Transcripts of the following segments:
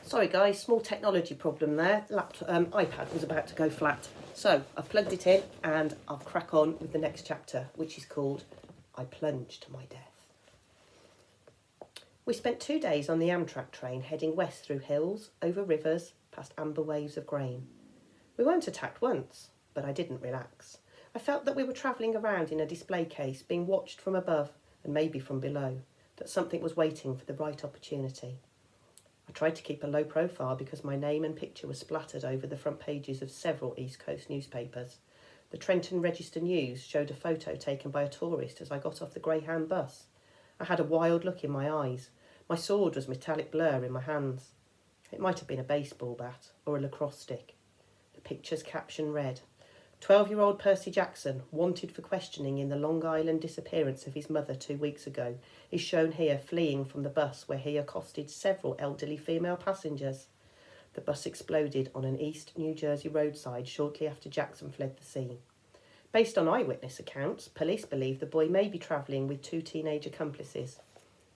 Sorry guys, small technology problem there. iPad was about to go flat. So I've plugged it in and I'll crack on with the next chapter, which is called I Plunge to My Death. We spent 2 days on the Amtrak train heading west through hills, over rivers, past amber waves of grain. We weren't attacked once, but I didn't relax. I felt that we were travelling around in a display case, being watched from above and maybe from below, that something was waiting for the right opportunity. I tried to keep a low profile because my name and picture were splattered over the front pages of several East Coast newspapers. The Trenton Register News showed a photo taken by a tourist as I got off the Greyhound bus. I had a wild look in my eyes. My sword was metallic blur in my hands. It might have been a baseball bat or a lacrosse stick. The picture's caption read, 12-year-old Percy Jackson, wanted for questioning in the Long Island disappearance of his mother 2 weeks ago, is shown here fleeing from the bus where he accosted several elderly female passengers. The bus exploded on an East New Jersey roadside shortly after Jackson fled the scene. Based on eyewitness accounts, police believe the boy may be travelling with 2 teenage accomplices.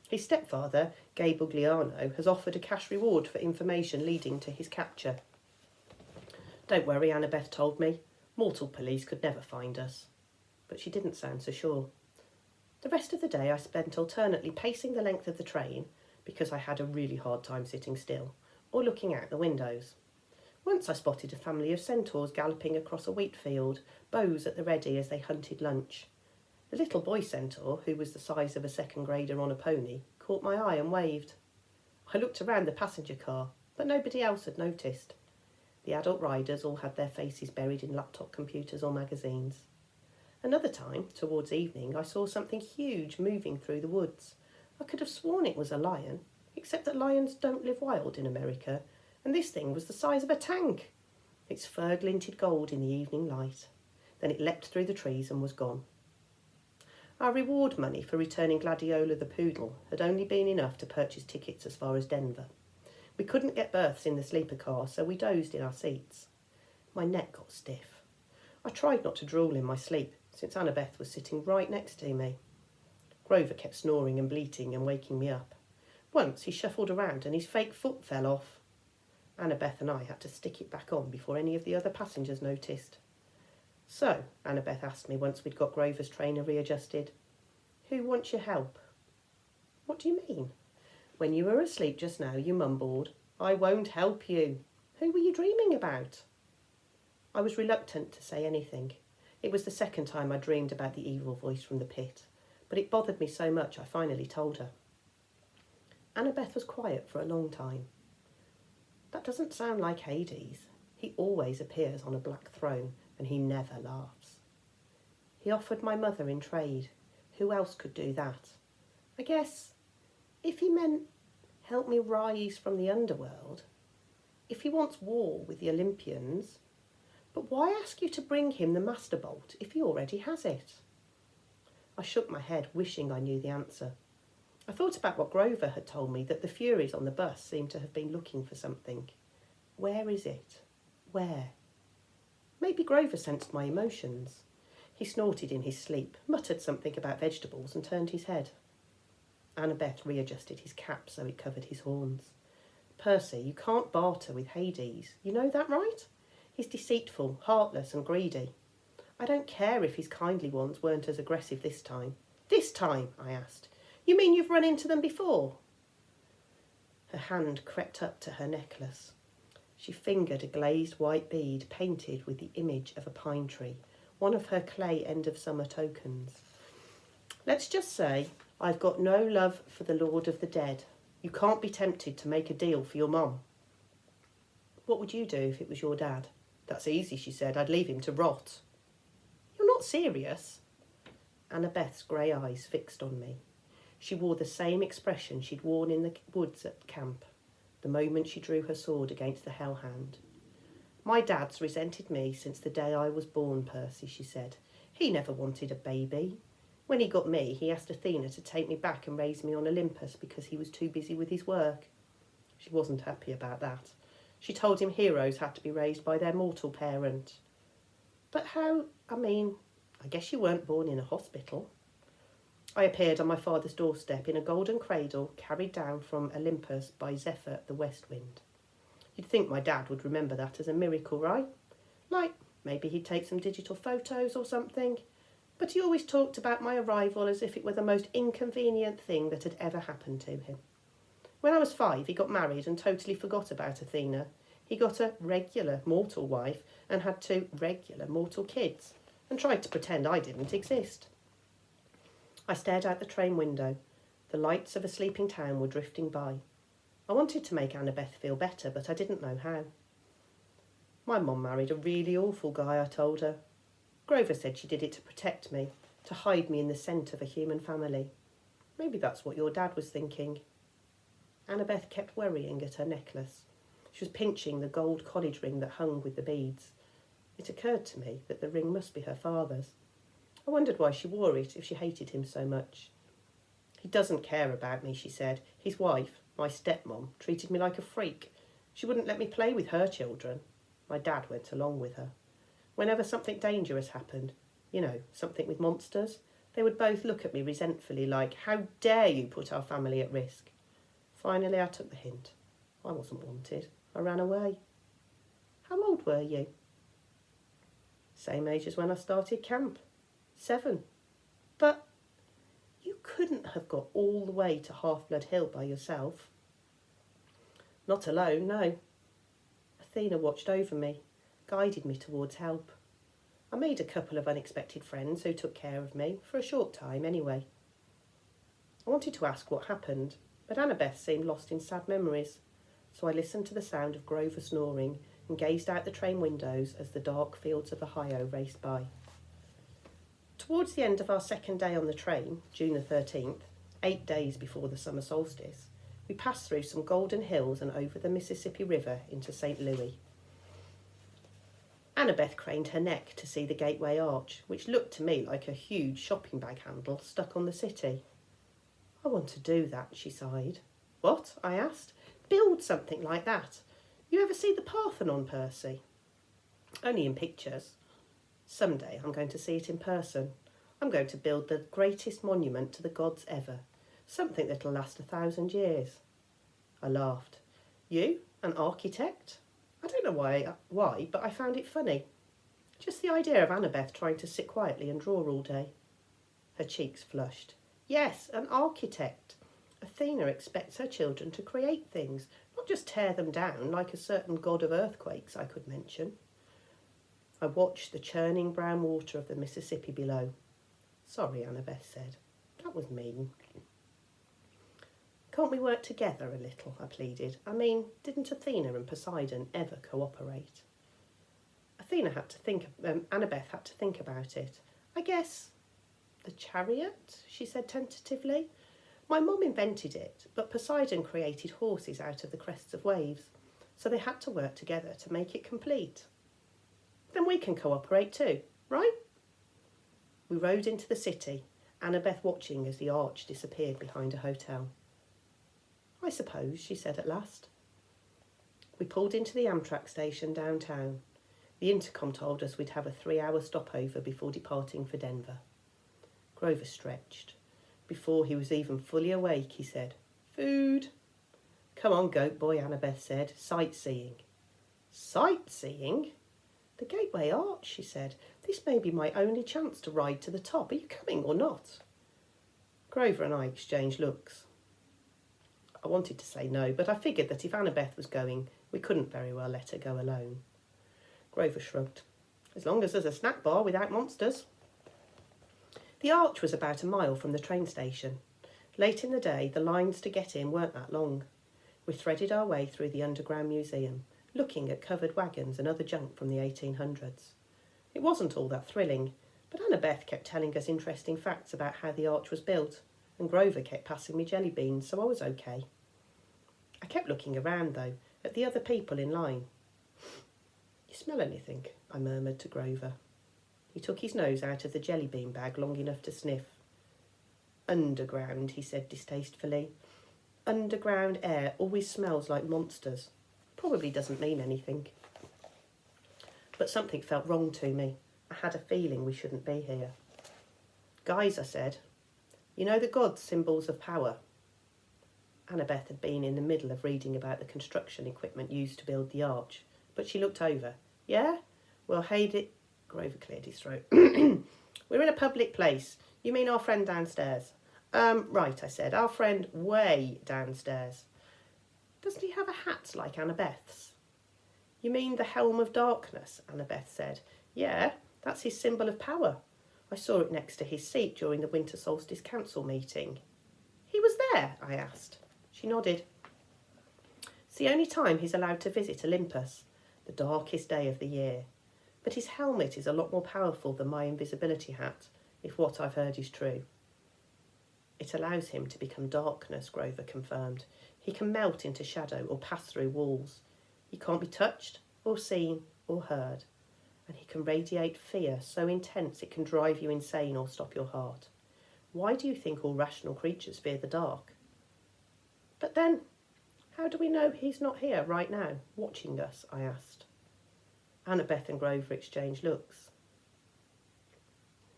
His stepfather, Gabe Bugliano, has offered a cash reward for information leading to his capture. Don't worry, Annabeth told me. Mortal police could never find us. But she didn't sound so sure. The rest of the day I spent alternately pacing the length of the train, because I had a really hard time sitting still, or looking out the windows. Once I spotted a family of centaurs galloping across a wheat field, bows at the ready as they hunted lunch. The little boy centaur, who was the size of a second grader on a pony, caught my eye and waved. I looked around the passenger car, but nobody else had noticed. The adult riders all had their faces buried in laptop computers or magazines. Another time, towards evening, I saw something huge moving through the woods. I could have sworn it was a lion, except that lions don't live wild in America, and this thing was the size of a tank. Its fur glinted gold in the evening light. Then it leapt through the trees and was gone. Our reward money for returning Gladiola the poodle had only been enough to purchase tickets as far as Denver. We couldn't get berths in the sleeper car, so we dozed in our seats. My neck got stiff. I tried not to drool in my sleep, since Annabeth was sitting right next to me. Grover kept snoring and bleating and waking me up. Once he shuffled around and his fake foot fell off. Annabeth and I had to stick it back on before any of the other passengers noticed. So, Annabeth asked me once we'd got Grover's trainer readjusted, who wants your help? What do you mean? When you were asleep just now, you mumbled, I won't help you. Who were you dreaming about? I was reluctant to say anything. It was the second time I dreamed about the evil voice from the pit, but it bothered me so much I finally told her. Annabeth was quiet for a long time. That doesn't sound like Hades. He always appears on a black throne, and he never laughs. He offered my mother in trade. Who else could do that? I guess if he meant help me rise from the underworld, if he wants war with the Olympians, but why ask you to bring him the Master Bolt if he already has it? I shook my head, wishing I knew the answer. I thought about what Grover had told me, that the Furies on the bus seemed to have been looking for something. Where is it? Where? Maybe Grover sensed my emotions. He snorted in his sleep, muttered something about vegetables and turned his head. Annabeth readjusted his cap so it covered his horns. Percy, you can't barter with Hades. You know that, right? He's deceitful, heartless and greedy. I don't care if his kindly ones weren't as aggressive this time. This time, I asked. You mean you've run into them before? Her hand crept up to her necklace. She fingered a glazed white bead painted with the image of a pine tree, one of her clay end-of-summer tokens. Let's just say I've got no love for the Lord of the Dead. You can't be tempted to make a deal for your mum. What would you do if it was your dad? That's easy, she said. I'd leave him to rot. You're not serious? Annabeth's grey eyes fixed on me. She wore the same expression she'd worn in the woods at camp, the moment she drew her sword against the hellhound. My dad's resented me since the day I was born, Percy, she said. He never wanted a baby. When he got me, he asked Athena to take me back and raise me on Olympus because he was too busy with his work. She wasn't happy about that. She told him heroes had to be raised by their mortal parent. But how, I guess you weren't born in a hospital. I appeared on my father's doorstep in a golden cradle carried down from Olympus by Zephyr the west wind. You'd think my dad would remember that as a miracle, right? Like, maybe he'd take some digital photos or something. But he always talked about my arrival as if it were the most inconvenient thing that had ever happened to him. When I was 5, he got married and totally forgot about Athena. He got a regular mortal wife and had 2 regular mortal kids and tried to pretend I didn't exist. I stared out the train window. The lights of a sleeping town were drifting by. I wanted to make Annabeth feel better, but I didn't know how. My mum married a really awful guy, I told her. Grover said she did it to protect me, to hide me in the scent of a human family. Maybe that's what your dad was thinking. Annabeth kept worrying at her necklace. She was pinching the gold college ring that hung with the beads. It occurred to me that the ring must be her father's. I wondered why she wore it if she hated him so much. He doesn't care about me, she said. His wife, my stepmom, treated me like a freak. She wouldn't let me play with her children. My dad went along with her. Whenever something dangerous happened, something with monsters, they would both look at me resentfully like, how dare you put our family at risk? Finally, I took the hint. I wasn't wanted. I ran away. How old were you? Same age as when I started camp. 7. But you couldn't have got all the way to Half-Blood Hill by yourself. Not alone, no. Athena watched over me, guided me towards help. I made a couple of unexpected friends who took care of me, for a short time anyway. I wanted to ask what happened, but Annabeth seemed lost in sad memories, so I listened to the sound of Grover snoring and gazed out the train windows as the dark fields of Ohio raced by. Towards the end of our second day on the train, June the 13th, 8 days before the summer solstice, we passed through some golden hills and over the Mississippi River into St. Louis. Annabeth craned her neck to see the gateway arch, which looked to me like a huge shopping bag handle stuck on the city. I want to do that, she sighed. What? I asked. Build something like that. You ever see the Parthenon, Percy? Only in pictures. Someday I'm going to see it in person. I'm going to build the greatest monument to the gods ever. Something that'll last 1,000 years. I laughed. You? An architect? I don't know why, but I found it funny. Just the idea of Annabeth trying to sit quietly and draw all day. Her cheeks flushed. Yes, an architect. Athena expects her children to create things, not just tear them down like a certain god of earthquakes I could mention. I watched the churning brown water of the Mississippi below. Sorry, Annabeth said. That was mean. Can't we work together a little? I pleaded. I mean, didn't Athena and Poseidon ever cooperate? Annabeth had to think about it. I guess the chariot, she said tentatively. My mum invented it, but Poseidon created horses out of the crests of waves, so they had to work together to make it complete. Then we can cooperate too, right? We rode into the city, Annabeth watching as the arch disappeared behind a hotel. I suppose, she said at last. We pulled into the Amtrak station downtown. The intercom told us we'd have a 3-hour stopover before departing for Denver. Grover stretched. Before he was even fully awake, he said, Food. Come on, goat boy, Annabeth said. Sightseeing. Sightseeing? The Gateway Arch, she said. This may be my only chance to ride to the top. Are you coming or not? Grover and I exchanged looks. I wanted to say no, but I figured that if Annabeth was going, we couldn't very well let her go alone. Grover shrugged. As long as there's a snack bar without monsters. The arch was about a mile from the train station. Late in the day, the lines to get in weren't that long. We threaded our way through the underground museum, looking at covered wagons and other junk from the 1800s. It wasn't all that thrilling, but Annabeth kept telling us interesting facts about how the arch was built, and Grover kept passing me jelly beans, so I was okay. I kept looking around, though, at the other people in line. You smell anything? I murmured to Grover. He took his nose out of the jelly bean bag long enough to sniff. Underground, he said distastefully. Underground air always smells like monsters. Probably doesn't mean anything. But something felt wrong to me. I had a feeling we shouldn't be here. Guys, I said, you know the gods' symbols of power? Annabeth had been in the middle of reading about the construction equipment used to build the arch, but she looked over. Yeah? Well, Grover cleared his throat. We're in a public place. You mean our friend downstairs? Right, I said. Our friend way downstairs. Doesn't he have a hat like Annabeth's? You mean the Helm of Darkness, Annabeth said. Yeah, that's his symbol of power. I saw it next to his seat during the Winter Solstice Council meeting. He was there, I asked. She nodded. It's the only time he's allowed to visit Olympus, the darkest day of the year. But his helmet is a lot more powerful than my invisibility hat, if what I've heard is true. It allows him to become darkness, Grover confirmed. He can melt into shadow or pass through walls. He can't be touched or seen or heard. And he can radiate fear so intense it can drive you insane or stop your heart. Why do you think all rational creatures fear the dark? But then, how do we know he's not here right now, watching us, I asked. Annabeth and Grover exchanged looks.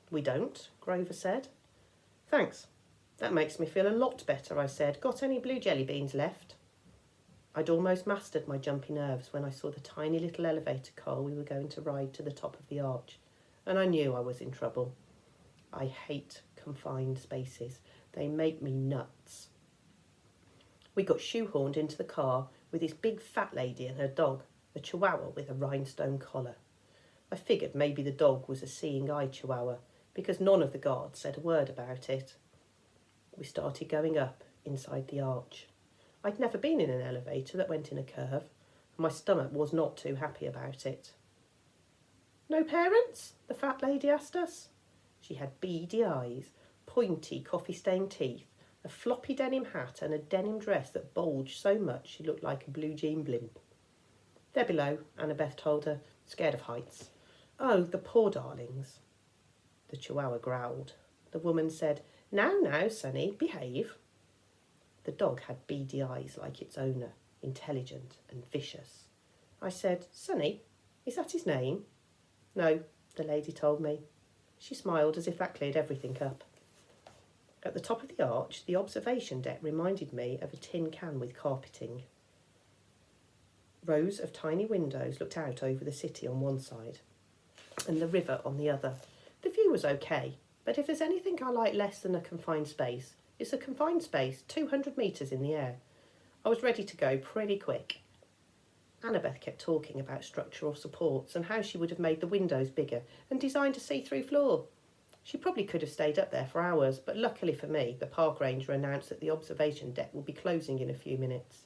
We don't, Grover said. Thanks. That makes me feel a lot better, I said. Got any blue jelly beans left? I'd almost mastered my jumpy nerves when I saw the tiny little elevator car we were going to ride to the top of the arch, and I knew I was in trouble. I hate confined spaces. They make me nuts. We got shoehorned into the car with this big fat lady and her dog, a chihuahua with a rhinestone collar. I figured maybe the dog was a seeing-eye chihuahua, because none of the guards said a word about it. We started going up inside the arch. I'd never been in an elevator that went in a curve, and my stomach was not too happy about it. No parents? The fat lady asked us. She had beady eyes, pointy coffee-stained teeth, a floppy denim hat and a denim dress that bulged so much she looked like a blue jean blimp. They're below, Annabeth told her, scared of heights. Oh, the poor darlings. The chihuahua growled. The woman said, Now, Sonny, behave. The dog had beady eyes like its owner, intelligent and vicious. I said, Sonny, is that his name? No, the lady told me. She smiled as if that cleared everything up. At the top of the arch, the observation deck reminded me of a tin can with carpeting. Rows of tiny windows looked out over the city on one side and the river on the other. The view was okay, but if there's anything I like less than a confined space, it's a confined space 200 metres in the air. I was ready to go pretty quick. Annabeth kept talking about structural supports and how she would have made the windows bigger and designed a see-through floor. She probably could have stayed up there for hours, but luckily for me, the park ranger announced that the observation deck will be closing in a few minutes.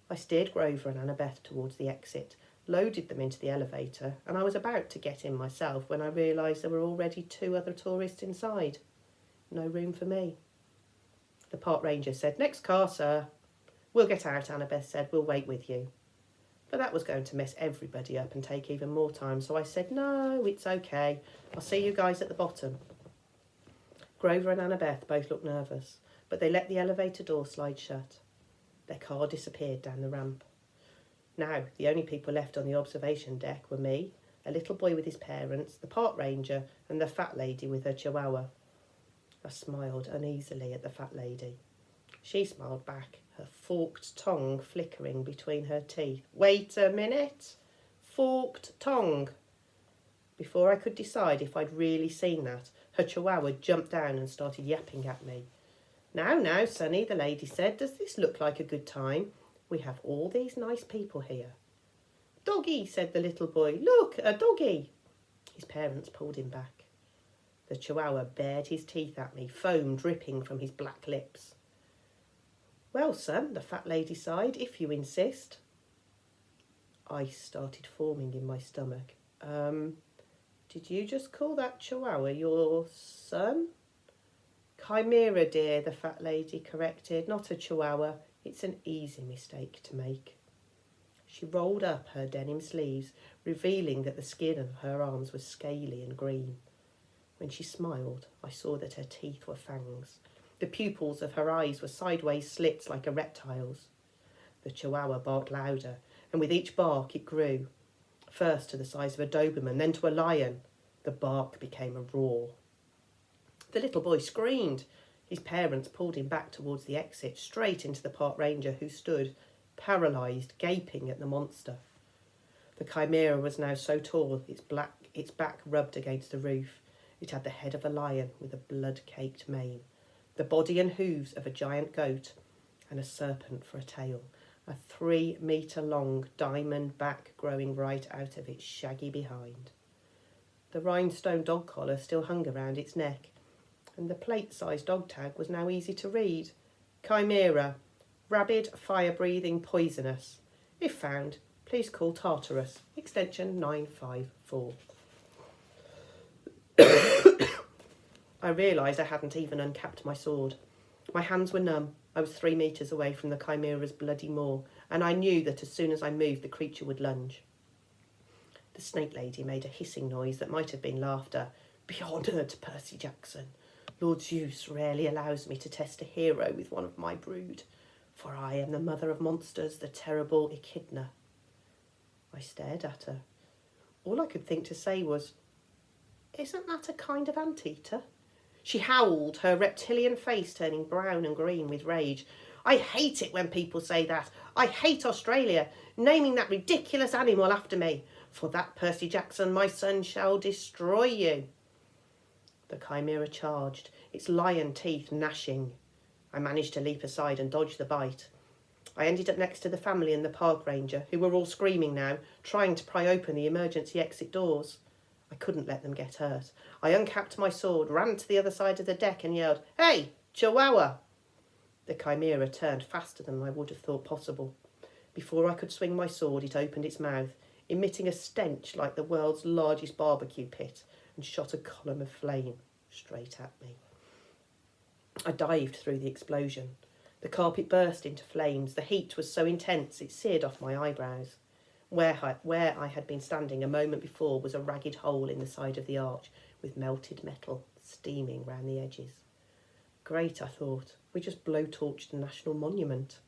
I steered Grover and Annabeth towards the exit, loaded them into the elevator, and I was about to get in myself when I realised there were already 2 other tourists inside. No room for me. The park ranger said, Next car, sir. We'll get out, Annabeth said. We'll wait with you. But that was going to mess everybody up and take even more time, so I said, No, it's okay. I'll see you guys at the bottom. Grover and Annabeth both looked nervous, but they let the elevator door slide shut. Their car disappeared down the ramp. Now, the only people left on the observation deck were me, a little boy with his parents, the park ranger, and the fat lady with her chihuahua. I smiled uneasily at the fat lady. She smiled back, her forked tongue flickering between her teeth. Wait a minute. Forked tongue. Before I could decide if I'd really seen that, her chihuahua jumped down and started yapping at me. Now, Sonny, the lady said, does this look like a good time? We have all these nice people here. Doggy, said the little boy. Look, a doggy. His parents pulled him back. The chihuahua bared his teeth at me, foam dripping from his black lips. Well, son, the fat lady sighed, if you insist. Ice started forming in my stomach. Did you just call that chihuahua your son? Chimera, dear, the fat lady corrected, not a chihuahua. It's an easy mistake to make. She rolled up her denim sleeves, revealing that the skin of her arms was scaly and green. When she smiled, I saw that her teeth were fangs. The pupils of her eyes were sideways slits like a reptile's. The chihuahua barked louder, and with each bark it grew. First to the size of a Doberman, then to a lion. The bark became a roar. The little boy screamed. His parents pulled him back towards the exit, straight into the park ranger, who stood, paralysed, gaping at the monster. The chimera was now so tall, its back rubbed against the roof. It had the head of a lion with a blood-caked mane, the body and hooves of a giant goat, and a serpent for a tail, a 3-metre-long diamond back growing right out of its shaggy behind. The rhinestone dog collar still hung around its neck, and the plate-sized dog tag was now easy to read. Chimera, rabid, fire-breathing, poisonous. If found, please call Tartarus, extension 954. I realised I hadn't even uncapped my sword. My hands were numb. I was 3 metres away from the chimera's bloody maw, and I knew that as soon as I moved, the creature would lunge. The snake lady made a hissing noise that might have been laughter. Be honoured, Percy Jackson. Lord Zeus rarely allows me to test a hero with one of my brood, for I am the mother of monsters, the terrible Echidna. I stared at her. All I could think to say was, isn't that a kind of anteater? She howled, her reptilian face turning brown and green with rage. I hate it when people say that. I hate Australia, naming that ridiculous animal after me. For that, Percy Jackson, my son shall destroy you. The chimera charged, its lion teeth gnashing. I managed to leap aside and dodge the bite. I ended up next to the family and the park ranger, who were all screaming now, trying to pry open the emergency exit doors. I couldn't let them get hurt. I uncapped my sword, ran to the other side of the deck and yelled, Hey, Chihuahua! The chimera turned faster than I would have thought possible. Before I could swing my sword, it opened its mouth, emitting a stench like the world's largest barbecue pit, and shot a column of flame straight at me. I dived through the explosion. The carpet burst into flames. The heat was so intense it seared off my eyebrows. Where I had been standing a moment before was a ragged hole in the side of the arch, with melted metal steaming round the edges. Great, I thought. We just blowtorched a national monument.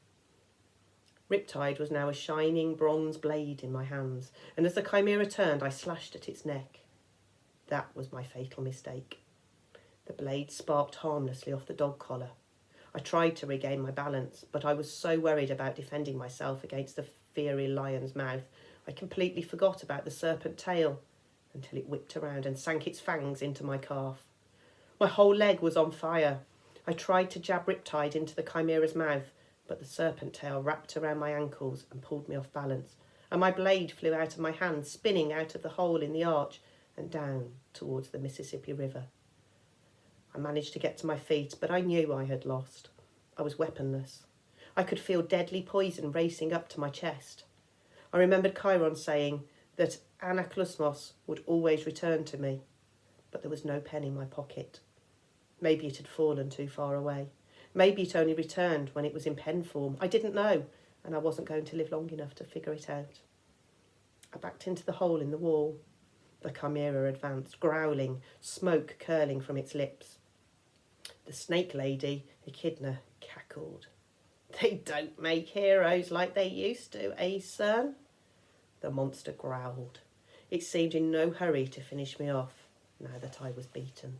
Riptide was now a shining bronze blade in my hands, and as the chimera turned, I slashed at its neck. That was my fatal mistake. The blade sparked harmlessly off the dog collar. I tried to regain my balance, but I was so worried about defending myself against the fiery lion's mouth, I completely forgot about the serpent tail until it whipped around and sank its fangs into my calf. My whole leg was on fire. I tried to jab Riptide into the chimera's mouth, but the serpent tail wrapped around my ankles and pulled me off balance, and my blade flew out of my hand, spinning out of the hole in the arch and down towards the Mississippi River. I managed to get to my feet, but I knew I had lost. I was weaponless. I could feel deadly poison racing up to my chest. I remembered Chiron saying that Anaklusmos would always return to me, but there was no pen in my pocket. Maybe it had fallen too far away. Maybe it only returned when it was in pen form. I didn't know, and I wasn't going to live long enough to figure it out. I backed into the hole in the wall. The chimera advanced, growling, smoke curling from its lips. The snake lady, Echidna, cackled. They don't make heroes like they used to, eh, son? The monster growled. It seemed in no hurry to finish me off, now that I was beaten.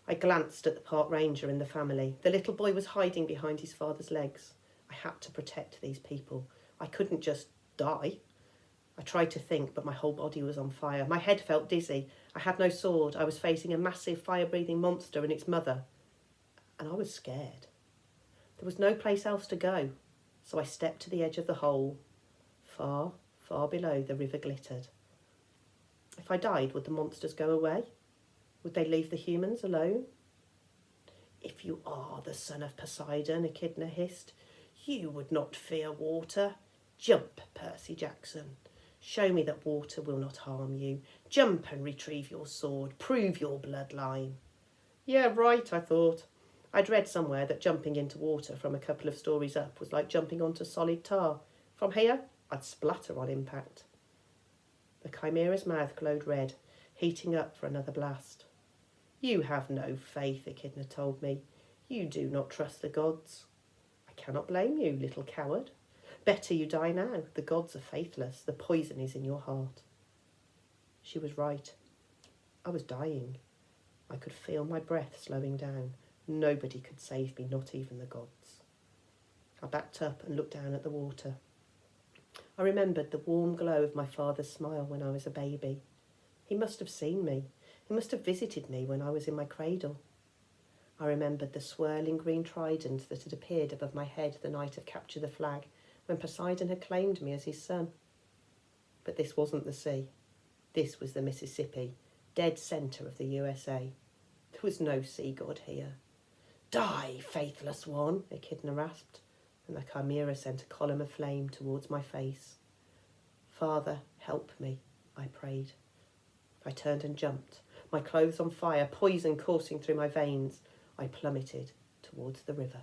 I glanced at the park ranger and the family. The little boy was hiding behind his father's legs. I had to protect these people. I couldn't just die. I tried to think, but my whole body was on fire. My head felt dizzy. I had no sword. I was facing a massive fire-breathing monster and its mother. And I was scared. There was no place else to go, so I stepped to the edge of the hole. Far, far below, the river glittered. If I died, would the monsters go away? Would they leave the humans alone? If you are the son of Poseidon, Echidna hissed, you would not fear water. Jump, Percy Jackson. Show me that water will not harm you. Jump and retrieve your sword. Prove your bloodline. Yeah, right, I thought. I'd read somewhere that jumping into water from a couple of stories up was like jumping onto solid tar. From here, I'd splatter on impact. The chimera's mouth glowed red, heating up for another blast. You have no faith, Echidna told me. You do not trust the gods. I cannot blame you, little coward. Better you die now. The gods are faithless. The poison is in your heart. She was right. I was dying. I could feel my breath slowing down. Nobody could save me, not even the gods. I backed up and looked down at the water. I remembered the warm glow of my father's smile when I was a baby. He must have seen me. He must have visited me when I was in my cradle. I remembered the swirling green trident that had appeared above my head the night of Capture the Flag, when Poseidon had claimed me as his son. But this wasn't the sea. This was the Mississippi, dead centre of the USA. There was no sea god here. Die, faithless one, Echidna rasped, and the chimera sent a column of flame towards my face. Father, help me, I prayed. I turned and jumped, my clothes on fire, poison coursing through my veins. I plummeted towards the river.